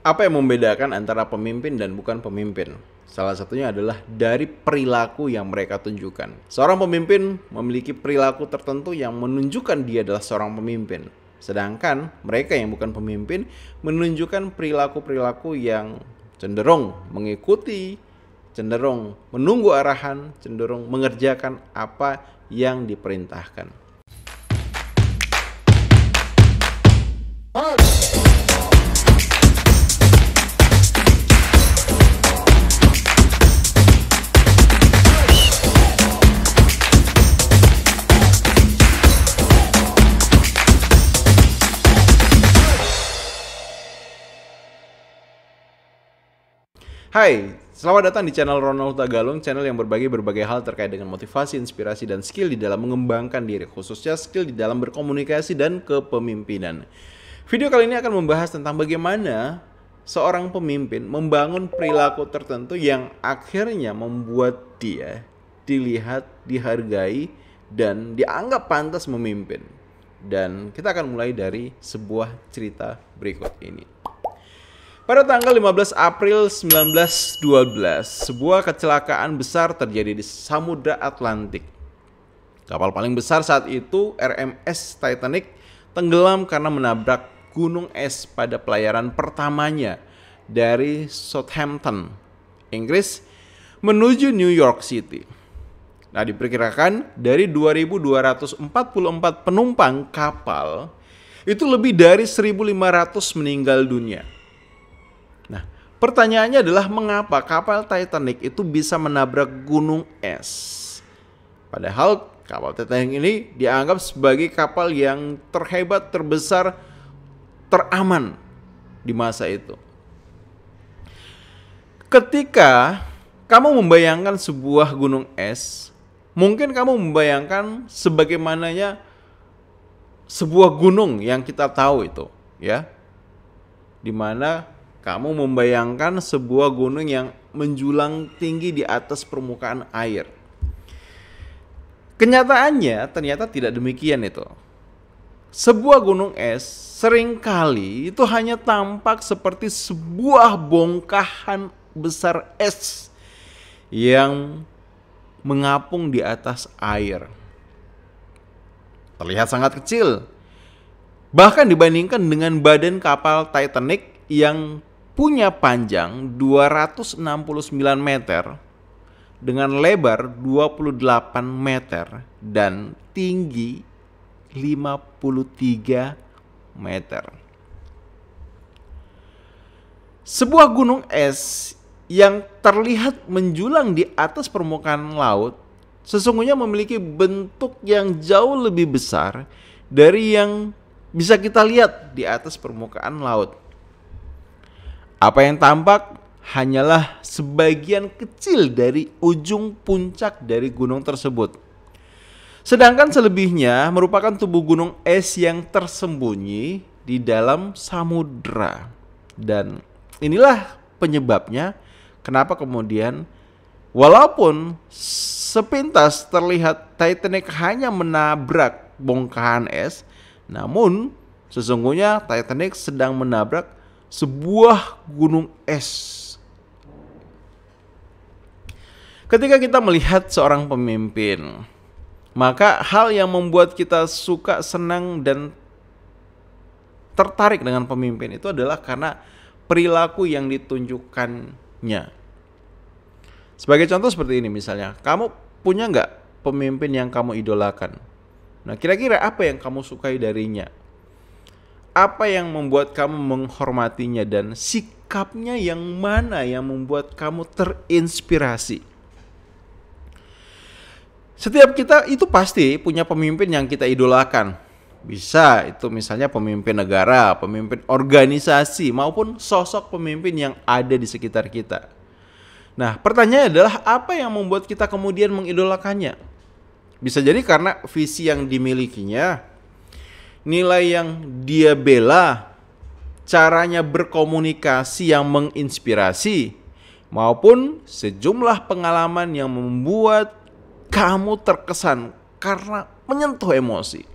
Apa yang membedakan antara pemimpin dan bukan pemimpin? Salah satunya adalah dari perilaku yang mereka tunjukkan. Seorang pemimpin memiliki perilaku tertentu yang menunjukkan dia adalah seorang pemimpin. Sedangkan mereka yang bukan pemimpin menunjukkan perilaku-perilaku yang cenderung mengikuti, cenderung menunggu arahan, cenderung mengerjakan apa yang diperintahkan. Hai, selamat datang di channel Ronald Tagalung, channel yang berbagi berbagai hal terkait dengan motivasi, inspirasi, dan skill di dalam mengembangkan diri, khususnya skill di dalam berkomunikasi dan kepemimpinan. Video kali ini akan membahas tentang bagaimana seorang pemimpin membangun perilaku tertentu yang akhirnya membuat dia dilihat, dihargai, dan dianggap pantas memimpin. Dan kita akan mulai dari sebuah cerita berikut ini. Pada tanggal 15 April 1912, sebuah kecelakaan besar terjadi di Samudra Atlantik. Kapal paling besar saat itu, RMS Titanic, tenggelam karena menabrak gunung es pada pelayaran pertamanya dari Southampton, Inggris, menuju New York City. Nah, diperkirakan dari 2.244 penumpang kapal, itu lebih dari 1.500 meninggal dunia. Nah, pertanyaannya adalah mengapa kapal Titanic itu bisa menabrak gunung es? Padahal kapal Titanic ini dianggap sebagai kapal yang terhebat, terbesar, teraman di masa itu. Ketika kamu membayangkan sebuah gunung es, mungkin kamu membayangkan sebagaimananya sebuah gunung yang kita tahu itu, ya. Di mana kamu membayangkan sebuah gunung yang menjulang tinggi di atas permukaan air. Kenyataannya ternyata tidak demikian itu. Sebuah gunung es seringkali itu hanya tampak seperti sebuah bongkahan besar es yang mengapung di atas air. Terlihat sangat kecil. Bahkan dibandingkan dengan badan kapal Titanic yang punya panjang 269 meter dengan lebar 28 meter dan tinggi 53 meter. Sebuah gunung es yang terlihat menjulang di atas permukaan laut sesungguhnya memiliki bentuk yang jauh lebih besar dari yang bisa kita lihat di atas permukaan laut. Apa yang tampak hanyalah sebagian kecil dari ujung puncak dari gunung tersebut. Sedangkan selebihnya merupakan tubuh gunung es yang tersembunyi di dalam samudra. Dan inilah penyebabnya kenapa kemudian walaupun sepintas terlihat Titanic hanya menabrak bongkahan es, namun sesungguhnya Titanic sedang menabrak sebuah gunung es. Ketika kita melihat seorang pemimpin, maka hal yang membuat kita suka, senang, dan tertarik dengan pemimpin itu adalah karena perilaku yang ditunjukkannya. Sebagai contoh seperti ini misalnya, kamu punya nggak pemimpin yang kamu idolakan? Nah, kira-kira apa yang kamu sukai darinya? Apa yang membuat kamu menghormatinya dan sikapnya yang mana yang membuat kamu terinspirasi? Setiap kita itu pasti punya pemimpin yang kita idolakan. Bisa itu misalnya pemimpin negara, pemimpin organisasi, maupun sosok pemimpin yang ada di sekitar kita. Nah, pertanyaannya adalah apa yang membuat kita kemudian mengidolakannya? Bisa jadi karena visi yang dimilikinya, nilai yang dia bela, caranya berkomunikasi yang menginspirasi, maupun sejumlah pengalaman yang membuat kamu terkesan karena menyentuh emosi.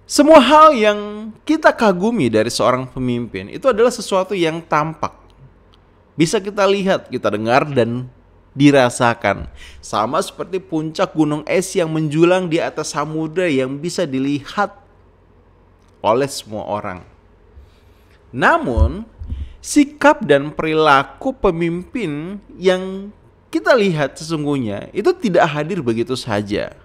Semua hal yang kita kagumi dari seorang pemimpin itu adalah sesuatu yang tampak. Bisa kita lihat, kita dengar, dan dirasakan. Sama seperti puncak gunung es yang menjulang di atas samudra yang bisa dilihat oleh semua orang. Namun, sikap dan perilaku pemimpin yang kita lihat sesungguhnya itu tidak hadir begitu saja.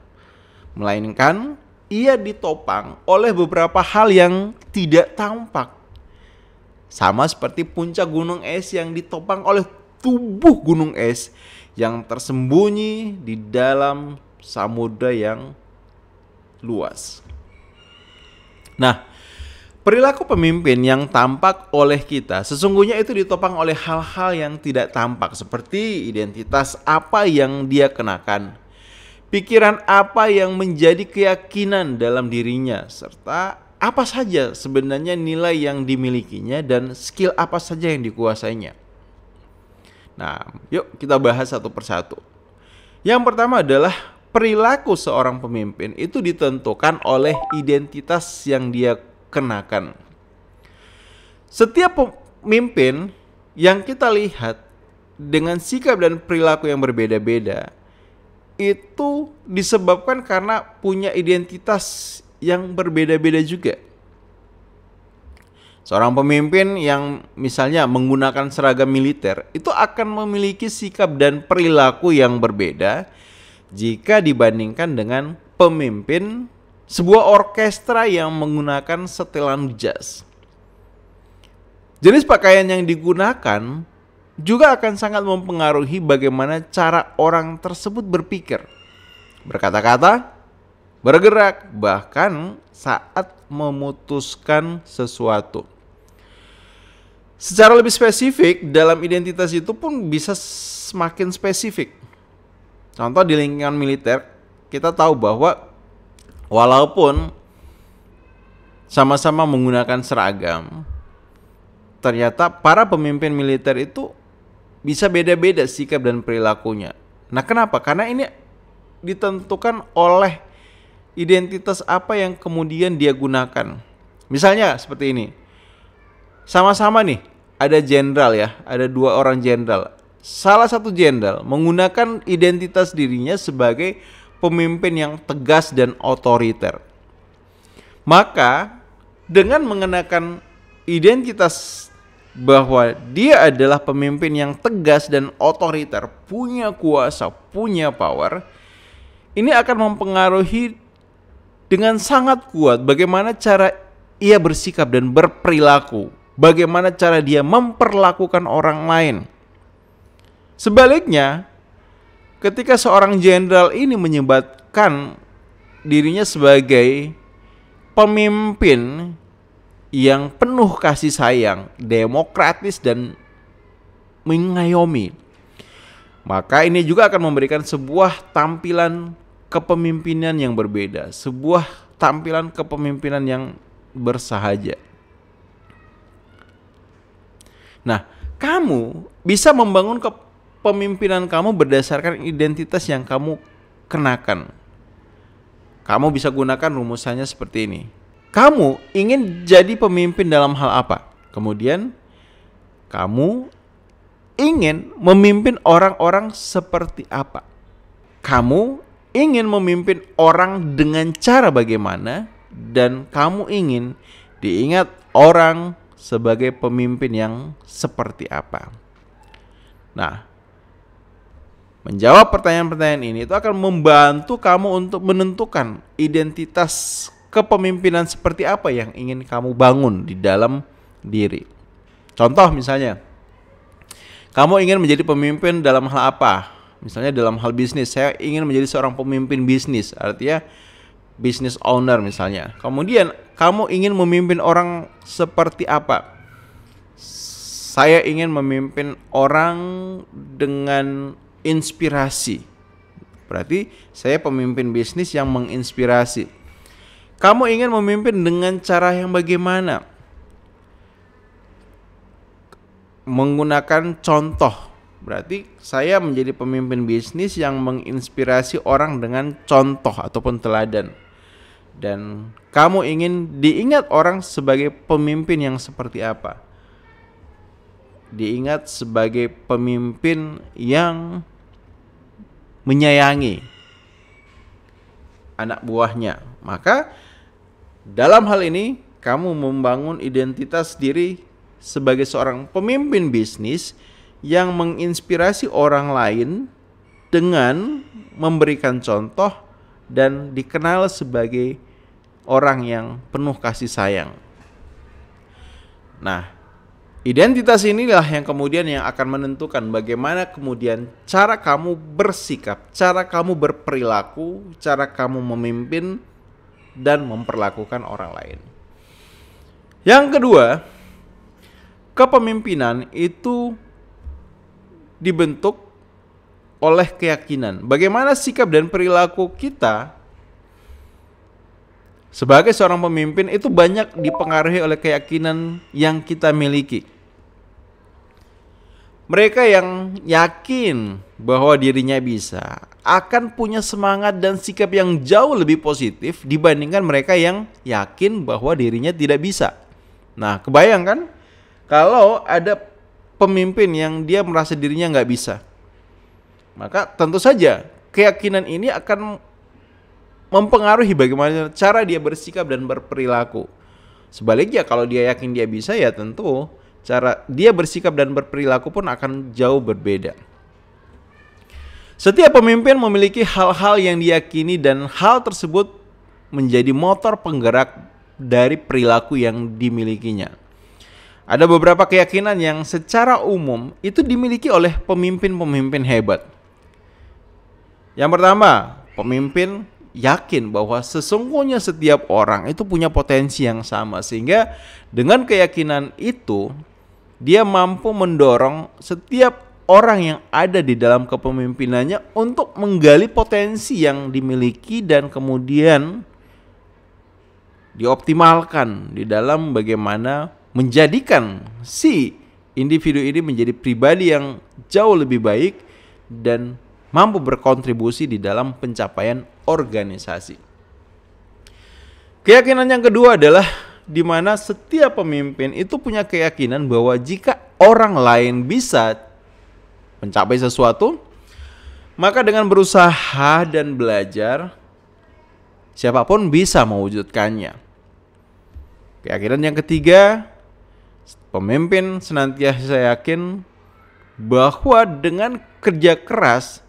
Melainkan ia ditopang oleh beberapa hal yang tidak tampak. Sama seperti puncak gunung es yang ditopang oleh tubuh gunung es yang tersembunyi di dalam samudra yang luas. Nah, perilaku pemimpin yang tampak oleh kita sesungguhnya itu ditopang oleh hal-hal yang tidak tampak, seperti identitas apa yang dia kenakan, pikiran apa yang menjadi keyakinan dalam dirinya, serta apa saja sebenarnya nilai yang dimilikinya dan skill apa saja yang dikuasainya. Nah, yuk kita bahas satu persatu. Yang pertama adalah perilaku seorang pemimpin itu ditentukan oleh identitas yang dia kenakan. Setiap pemimpin yang kita lihat dengan sikap dan perilaku yang berbeda-beda itu disebabkan karena punya identitas yang berbeda-beda juga. Seorang pemimpin yang misalnya menggunakan seragam militer itu akan memiliki sikap dan perilaku yang berbeda jika dibandingkan dengan pemimpin sebuah orkestra yang menggunakan setelan jazz. Jenis pakaian yang digunakan juga akan sangat mempengaruhi bagaimana cara orang tersebut berpikir, berkata-kata, bergerak, bahkan saat memutuskan sesuatu. Secara lebih spesifik, dalam identitas itu pun bisa semakin spesifik. Contoh di lingkungan militer, kita tahu bahwa walaupun sama-sama menggunakan seragam, ternyata para pemimpin militer itu bisa beda-beda sikap dan perilakunya. Nah, kenapa? Karena ini ditentukan oleh identitas apa yang kemudian dia gunakan. Misalnya seperti ini. Sama-sama nih, ada jenderal ya, ada 2 orang jenderal. Salah satu jenderal menggunakan identitas dirinya sebagai pemimpin yang tegas dan otoriter. Maka dengan mengenakan identitas bahwa dia adalah pemimpin yang tegas dan otoriter, punya kuasa, punya power, ini akan mempengaruhi dengan sangat kuat bagaimana cara ia bersikap dan berperilaku, bagaimana cara dia memperlakukan orang lain. Sebaliknya, ketika seorang jenderal ini menyebutkan dirinya sebagai pemimpin yang penuh kasih sayang, demokratis, dan mengayomi, maka ini juga akan memberikan sebuah tampilan kepemimpinan yang berbeda, sebuah tampilan kepemimpinan yang bersahaja. Nah, kamu bisa membangun kepemimpinan kamu berdasarkan identitas yang kamu kenakan. Kamu bisa gunakan rumusannya seperti ini. Kamu ingin jadi pemimpin dalam hal apa? Kemudian kamu ingin memimpin orang-orang seperti apa? Kamu ingin memimpin orang dengan cara bagaimana? Dan kamu ingin diingat orang sebagai pemimpin yang seperti apa? Nah, menjawab pertanyaan-pertanyaan ini itu akan membantu kamu untuk menentukan identitas kepemimpinan seperti apa yang ingin kamu bangun di dalam diri. Contoh misalnya, kamu ingin menjadi pemimpin dalam hal apa? Misalnya dalam hal bisnis, saya ingin menjadi seorang pemimpin bisnis, artinya business owner misalnya. Kemudian kamu ingin memimpin orang seperti apa? Saya ingin memimpin orang dengan inspirasi. Berarti saya pemimpin bisnis yang menginspirasi. Kamu ingin memimpin dengan cara yang bagaimana? Menggunakan contoh. Berarti saya menjadi pemimpin bisnis yang menginspirasi orang dengan contoh ataupun teladan. Dan kamu ingin diingat orang sebagai pemimpin yang seperti apa? Diingat sebagai pemimpin yang menyayangi anak buahnya. Maka dalam hal ini kamu membangun identitas diri sebagai seorang pemimpin bisnis yang menginspirasi orang lain dengan memberikan contoh dan dikenal sebagai orang yang penuh kasih sayang. Nah, identitas inilah yang kemudian yang akan menentukan bagaimana kemudian cara kamu bersikap, cara kamu berperilaku, cara kamu memimpin dan memperlakukan orang lain. Yang kedua, kepemimpinan itu dibentuk oleh keyakinan. Bagaimana sikap dan perilaku kita sebagai seorang pemimpin itu banyak dipengaruhi oleh keyakinan yang kita miliki. Mereka yang yakin bahwa dirinya bisa akan punya semangat dan sikap yang jauh lebih positif dibandingkan mereka yang yakin bahwa dirinya tidak bisa. Nah, kebayang kan kalau ada pemimpin yang dia merasa dirinya nggak bisa, maka tentu saja keyakinan ini akan mempengaruhi bagaimana cara dia bersikap dan berperilaku. Sebaliknya kalau dia yakin dia bisa, ya tentu cara dia bersikap dan berperilaku pun akan jauh berbeda. Setiap pemimpin memiliki hal-hal yang diyakini dan hal tersebut menjadi motor penggerak dari perilaku yang dimilikinya. Ada beberapa keyakinan yang secara umum itu dimiliki oleh pemimpin-pemimpin hebat. Yang pertama, pemimpin yakin bahwa sesungguhnya setiap orang itu punya potensi yang sama, sehingga dengan keyakinan itu dia mampu mendorong setiap orang yang ada di dalam kepemimpinannya untuk menggali potensi yang dimiliki dan kemudian dioptimalkan di dalam bagaimana menjadikan si individu ini menjadi pribadi yang jauh lebih baik dan mampu berkontribusi di dalam pencapaian organisasi. Keyakinan yang kedua adalah di mana setiap pemimpin itu punya keyakinan bahwa jika orang lain bisa mencapai sesuatu, maka dengan berusaha dan belajar, siapapun bisa mewujudkannya. Keyakinan yang ketiga, pemimpin senantiasa yakin bahwa dengan kerja keras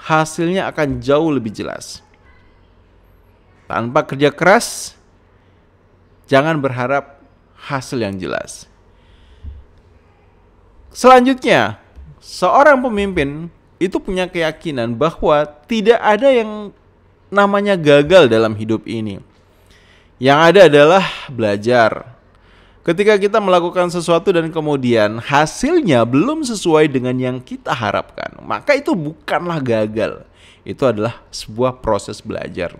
hasilnya akan jauh lebih jelas. Tanpa kerja keras, jangan berharap hasil yang jelas. Selanjutnya, seorang pemimpin itu punya keyakinan bahwa tidak ada yang namanya gagal dalam hidup ini. Yang ada adalah belajar. Ketika kita melakukan sesuatu dan kemudian hasilnya belum sesuai dengan yang kita harapkan, maka itu bukanlah gagal. Itu adalah sebuah proses belajar.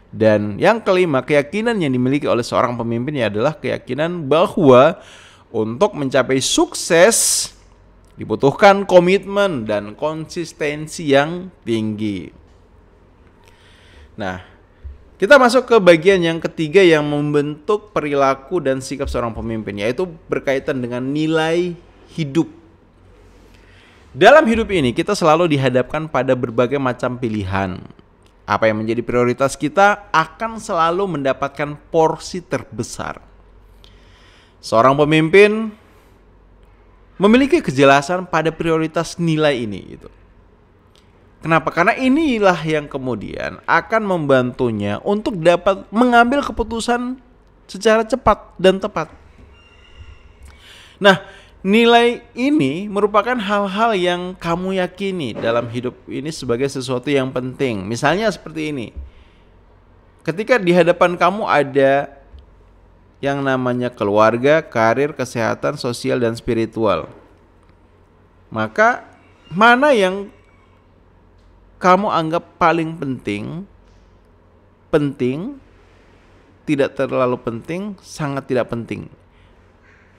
Dan yang kelima, keyakinan yang dimiliki oleh seorang pemimpin adalah keyakinan bahwa untuk mencapai sukses dibutuhkan komitmen dan konsistensi yang tinggi. Nah, kita masuk ke bagian yang ketiga yang membentuk perilaku dan sikap seorang pemimpin, yaitu berkaitan dengan nilai hidup. Dalam hidup ini kita selalu dihadapkan pada berbagai macam pilihan. Apa yang menjadi prioritas kita akan selalu mendapatkan porsi terbesar. Seorang pemimpin memiliki kejelasan pada prioritas nilai ini gitu. Kenapa? Karena inilah yang kemudian akan membantunya untuk dapat mengambil keputusan secara cepat dan tepat. Nah, nilai ini merupakan hal-hal yang kamu yakini dalam hidup ini sebagai sesuatu yang penting. Misalnya seperti ini. Ketika di hadapan kamu ada yang namanya keluarga, karir, kesehatan, sosial, dan spiritual. Maka mana yang kamu anggap paling penting, tidak terlalu penting, sangat tidak penting.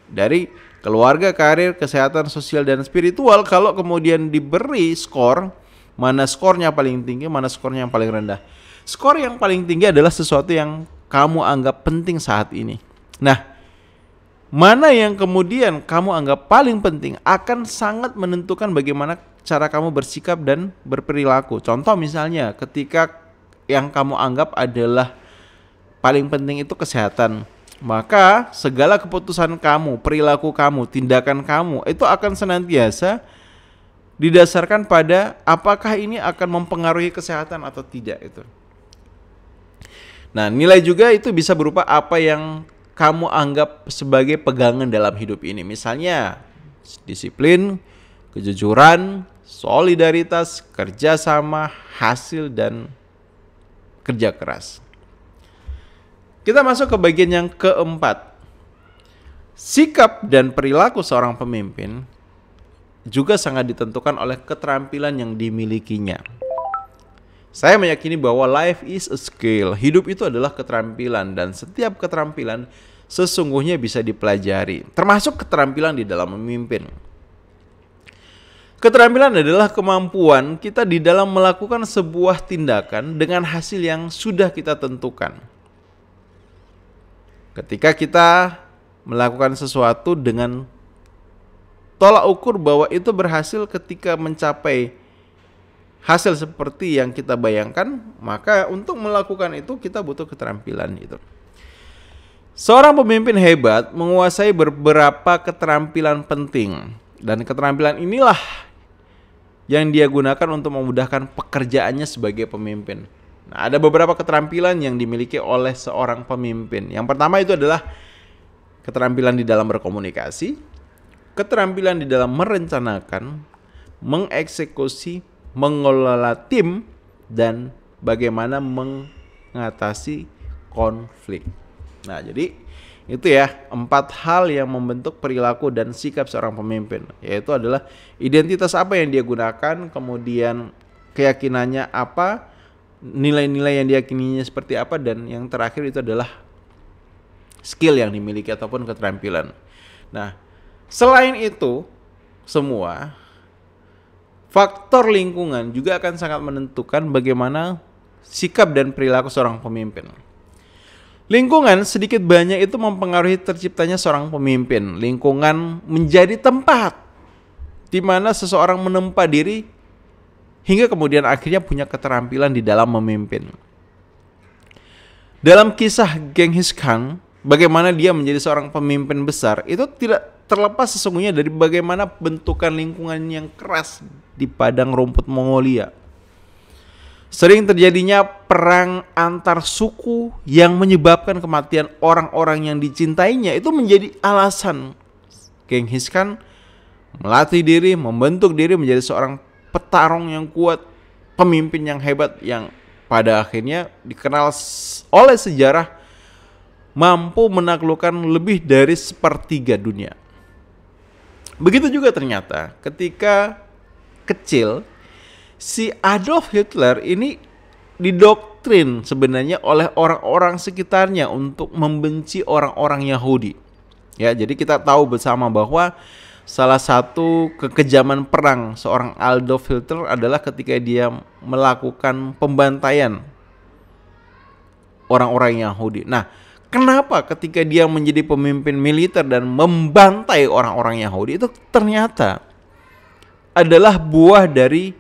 Dari keluarga, karir, kesehatan, sosial, dan spiritual, kalau kemudian diberi skor, mana skornya paling tinggi, mana skornya yang paling rendah. Skor yang paling tinggi adalah sesuatu yang kamu anggap penting saat ini. Nah, mana yang kemudian kamu anggap paling penting akan sangat menentukan bagaimana cara kamu bersikap dan berperilaku. Contoh misalnya ketika yang kamu anggap adalah paling penting itu kesehatan, maka segala keputusan kamu, perilaku kamu, tindakan kamu itu akan senantiasa didasarkan pada apakah ini akan mempengaruhi kesehatan atau tidak itu. Nah, nilai juga itu bisa berupa apa yang kamu anggap sebagai pegangan dalam hidup ini. Misalnya disiplin, kejujuran, solidaritas, kerjasama, hasil, dan kerja keras. Kita masuk ke bagian yang keempat. Sikap dan perilaku seorang pemimpin juga sangat ditentukan oleh keterampilan yang dimilikinya. Saya meyakini bahwa life is a skill. Hidup itu adalah keterampilan dan setiap keterampilan sesungguhnya bisa dipelajari, termasuk keterampilan di dalam memimpin. Keterampilan adalah kemampuan kita di dalam melakukan sebuah tindakan dengan hasil yang sudah kita tentukan. Ketika kita melakukan sesuatu dengan tolak ukur bahwa itu berhasil ketika mencapai hasil seperti yang kita bayangkan, maka untuk melakukan itu kita butuh keterampilan itu. Seorang pemimpin hebat menguasai beberapa keterampilan penting, dan keterampilan inilah yang dia gunakan untuk memudahkan pekerjaannya sebagai pemimpin. Nah, ada beberapa keterampilan yang dimiliki oleh seorang pemimpin. Yang pertama itu adalah keterampilan di dalam berkomunikasi, keterampilan di dalam merencanakan, mengeksekusi, mengelola tim, dan bagaimana mengatasi konflik. Nah, jadi itu ya 4 hal yang membentuk perilaku dan sikap seorang pemimpin, yaitu adalah identitas apa yang dia gunakan, kemudian keyakinannya apa, nilai-nilai yang diyakininya seperti apa, dan yang terakhir itu adalah skill yang dimiliki ataupun keterampilan. Nah, selain itu semua, faktor lingkungan juga akan sangat menentukan bagaimana sikap dan perilaku seorang pemimpin. Lingkungan sedikit banyak itu mempengaruhi terciptanya seorang pemimpin. Lingkungan menjadi tempat di mana seseorang menempa diri hingga kemudian akhirnya punya keterampilan di dalam memimpin. Dalam kisah Genghis Khan, bagaimana dia menjadi seorang pemimpin besar, itu tidak terlepas sesungguhnya dari bagaimana bentukan lingkungan yang keras di padang rumput Mongolia. Sering terjadinya perang antar suku yang menyebabkan kematian orang-orang yang dicintainya. Itu menjadi alasan Genghis Khan melatih diri, membentuk diri menjadi seorang petarung yang kuat, pemimpin yang hebat, yang pada akhirnya dikenal oleh sejarah mampu menaklukkan lebih dari 1/3 dunia. Begitu juga ternyata ketika kecil, si Adolf Hitler ini didoktrin sebenarnya oleh orang-orang sekitarnya untuk membenci orang-orang Yahudi. Ya, jadi kita tahu bersama bahwa salah satu kekejaman perang seorang Adolf Hitler adalah ketika dia melakukan pembantaian orang-orang Yahudi. Nah, kenapa ketika dia menjadi pemimpin militer dan membantai orang-orang Yahudi itu ternyata adalah buah dari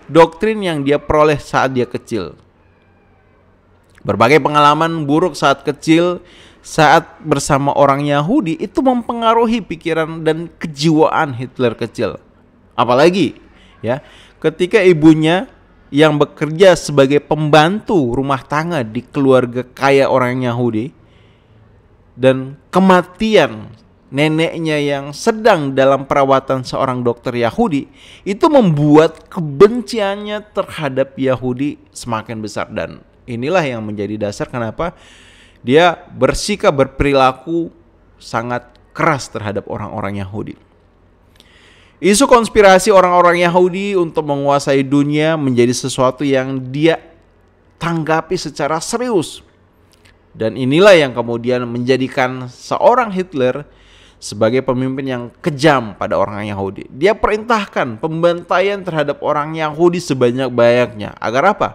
doktrin yang dia peroleh saat dia kecil. Berbagai pengalaman buruk saat kecil, saat bersama orang Yahudi itu mempengaruhi pikiran dan kejiwaan Hitler kecil. Apalagi ya, ketika ibunya yang bekerja sebagai pembantu rumah tangga di keluarga kaya orang Yahudi dan kematian neneknya yang sedang dalam perawatan seorang dokter Yahudi, itu membuat kebenciannya terhadap Yahudi semakin besar. Dan inilah yang menjadi dasar kenapa dia bersikap berperilaku sangat keras terhadap orang-orang Yahudi. Isu konspirasi orang-orang Yahudi untuk menguasai dunia menjadi sesuatu yang dia tanggapi secara serius. Dan inilah yang kemudian menjadikan seorang Hitler sebagai pemimpin yang kejam pada orang Yahudi. Dia perintahkan pembantaian terhadap orang Yahudi sebanyak-banyaknya. Agar apa?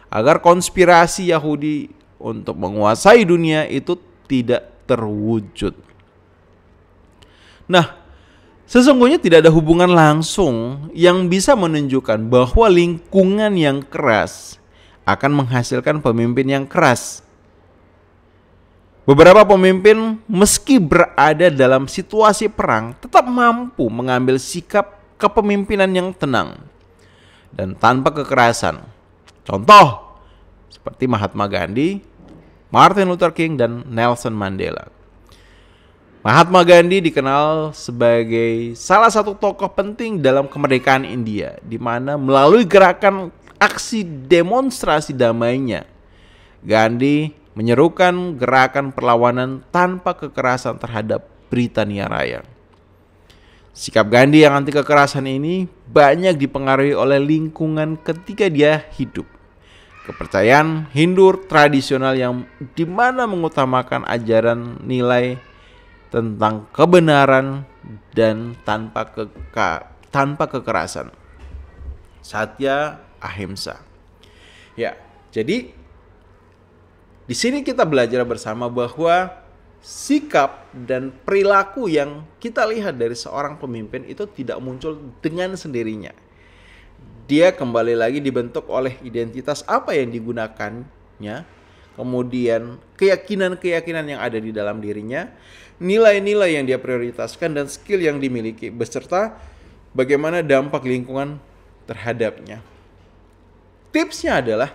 Agar konspirasi Yahudi untuk menguasai dunia itu tidak terwujud. Nah, sesungguhnya tidak ada hubungan langsung yang bisa menunjukkan bahwa lingkungan yang keras akan menghasilkan pemimpin yang keras. Beberapa pemimpin meski berada dalam situasi perang tetap mampu mengambil sikap kepemimpinan yang tenang dan tanpa kekerasan. Contoh seperti Mahatma Gandhi, Martin Luther King, dan Nelson Mandela. Mahatma Gandhi dikenal sebagai salah satu tokoh penting dalam kemerdekaan India, di mana melalui gerakan aksi demonstrasi damainya, Gandhi menyerukan gerakan perlawanan tanpa kekerasan terhadap Britania Raya. Sikap Gandhi yang anti kekerasan ini banyak dipengaruhi oleh lingkungan ketika dia hidup. Kepercayaan Hindu tradisional yang dimana mengutamakan ajaran nilai tentang kebenaran dan tanpa kekerasan. Satya Ahimsa. Ya, jadi di sini kita belajar bersama bahwa sikap dan perilaku yang kita lihat dari seorang pemimpin itu tidak muncul dengan sendirinya. Dia kembali lagi dibentuk oleh identitas apa yang digunakannya, kemudian keyakinan-keyakinan yang ada di dalam dirinya, nilai-nilai yang dia prioritaskan, dan skill yang dimiliki, beserta bagaimana dampak lingkungan terhadapnya. Tipsnya adalah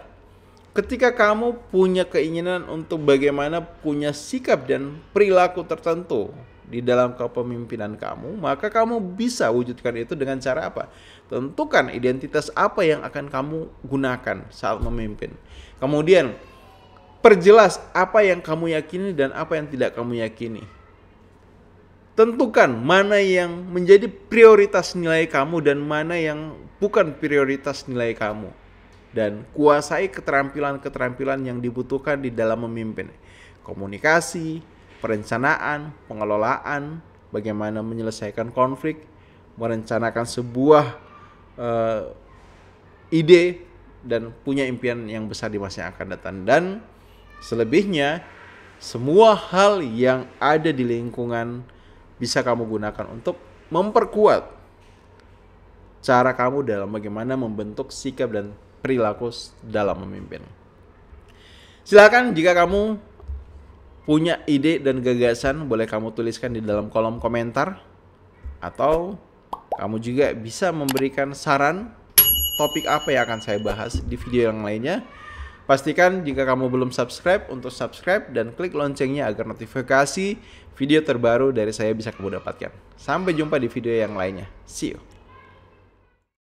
ketika kamu punya keinginan untuk bagaimana punya sikap dan perilaku tertentu di dalam kepemimpinan kamu, maka kamu bisa wujudkan itu dengan cara apa? Tentukan identitas apa yang akan kamu gunakan saat memimpin. Kemudian, perjelas apa yang kamu yakini dan apa yang tidak kamu yakini. Tentukan mana yang menjadi prioritas nilai kamu dan mana yang bukan prioritas nilai kamu. Dan kuasai keterampilan-keterampilan yang dibutuhkan di dalam memimpin. Komunikasi, perencanaan, pengelolaan, bagaimana menyelesaikan konflik, merencanakan sebuah ide, dan punya impian yang besar di masa yang akan datang. Dan selebihnya, semua hal yang ada di lingkungan bisa kamu gunakan untuk memperkuat cara kamu dalam bagaimana membentuk sikap dan perilaku dalam memimpin. Silakan jika kamu punya ide dan gagasan, boleh kamu tuliskan di dalam kolom komentar, atau kamu juga bisa memberikan saran topik apa yang akan saya bahas di video yang lainnya. Pastikan jika kamu belum subscribe untuk subscribe dan klik loncengnya agar notifikasi video terbaru dari saya bisa kamu dapatkan. Sampai jumpa di video yang lainnya. See you.